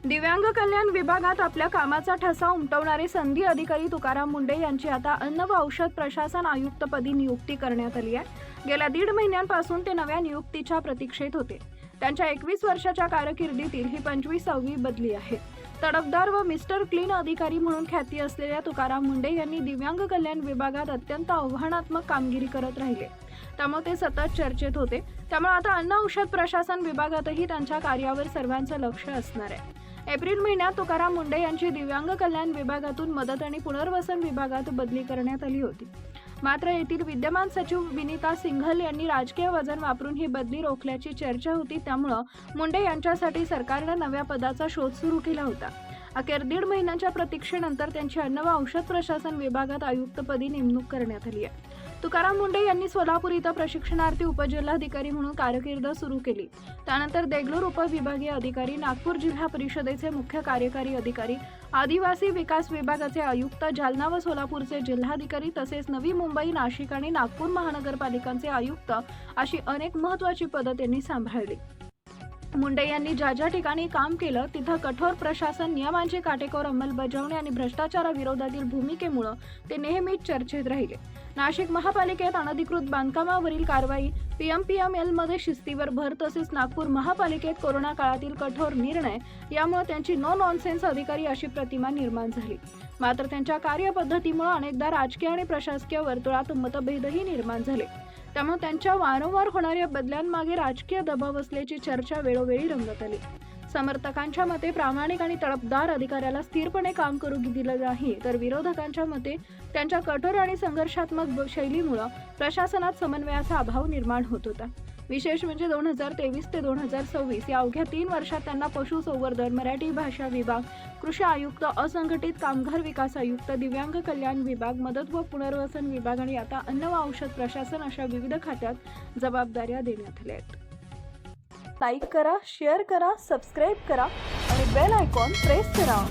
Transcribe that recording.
दिव्यांग कल्याण विभागात आपल्या कामाचा ठसा उमटवणारे संधी अधिकारी तुकाराम मुंडे यांची आता अन्न व औषध प्रशासन आयुक्तपदी नियुक्ती करण्यात आली आहे। गेल्या 1.5 महिन्यांपासून ते नव्या नियुक्तीच्या प्रतीक्षेत होते। त्यांच्या 21 वर्षाच्या कारकिर्दीतील ही 25वी बदली आहे। तडफदार व मिस्टर क्लीन अधिकारी म्हणून ख्याती असलेल्या तुकाराम मुंडे यांनी दिव्यांग कल्याण विभागात अत्यंत आव्हानात्मक कामगिरी करत राहिले, त्यामुळे ते सतत चर्चेत होते। त्यामुळे आता अन्न औषध प्रशासन विभागातही त्यांच्या कार्यावर सर्वांचं लक्ष असणार आहे। एप्रिल महिन्यात तुकाराम मुंडे यांची दिव्यांग कल्याण विभागातून मदत आणि पुनर्वसन विभागात बदली करण्यात आली होती। मात्र येथील विद्यमान सचिव विनीता सिंघल यांनी राजकीय वजन वापरून ही बदली रोखल्याची चर्चा होती, त्यामुळे मुंडे यांच्यासाठी सरकारने नव्या पदाचा शोध सुरू केला होता। अखेर 1.5 महिन्यांच्या प्रतीक्षेनंतर त्यांची अन्न व औषध प्रशासन विभागात आयुक्तपदी नेमणूक करण्यात आली आहे। तुकाराम मुंडे यांनी सोलापूर इथं प्रशिक्षणार्थी उपजिल्हाधिकारी म्हणून कारकीर्द सुरू केली। त्यानंतर देगलूर उपविभागीय अधिकारी, नागपूर जिल्हा परिषदेचे मुख्य कार्यकारी अधिकारी, आदिवासी विकास विभागाचे आयुक्त, जालना व सोलापूरचे जिल्हाधिकारी तसेच नवी मुंबई, नाशिक आणि नागपूर महानगरपालिकांचे आयुक्त अशी अनेक महत्त्वाची पदं त्यांनी सांभाळली। मुंडे यांनी ज्या ठिकाणी काम केलं तिथं कठोर प्रशासन नियमांची काटेकोर अंमलबजावणी आणि भ्रष्टाचाराविरोधातील भूमिकेमुळे ते नेहमीच चर्चेत राहिले। नाशिक महापालिकेत अनधिकृत बांधकामावरील कारवाई, PMPML मध्ये शिस्तीवर भर तसेच नागपूर महापालिकेत कोरोना काळातील कठोर निर्णय यामुळे त्यांची नो नॉनसेन्स अधिकारी अशी प्रतिमा निर्माण झाली। मात्र त्यांच्या कार्यपद्धतीमुळे अनेकदा राजकीय आणि प्रशासकीय वर्तुळात मतभेदही निर्माण झाले। त्यामुळे त्यांच्या वारंवार होणाऱ्या बदल्यांमागे राजकीय दबाव असल्याची चर्चा वेळोवेळी रंगत आली। समर्थकांच्या मते प्रामाणिक आणि तडफदार अधिकाऱ्याला स्थिरपणे काम करू दिलं नाही, तर विरोधकांच्या मते त्यांच्या कठोर आणि संघर्षात्मक शैलीमुळे प्रशासनात समन्वयाचा अभाव निर्माण होत होता। विशेष म्हणजे 2023 ते 2026 या अवघ्या 3 वर्षात त्यांना पशुसंवर्धन, मराठी भाषा विभाग, कृषी आयुक्त, असंघटित कामगार विकास आयुक्त, दिव्यांग कल्याण विभाग, मदत व पुनर्वसन विभाग आणि आता अन्न व औषध प्रशासन अशा विविध खात्यात जबाबदाऱ्या देण्यात आल्या आहेत। लाईक करा, शेअर करा, सबस्क्राईब करा आणि बेल आयकॉन प्रेस करा।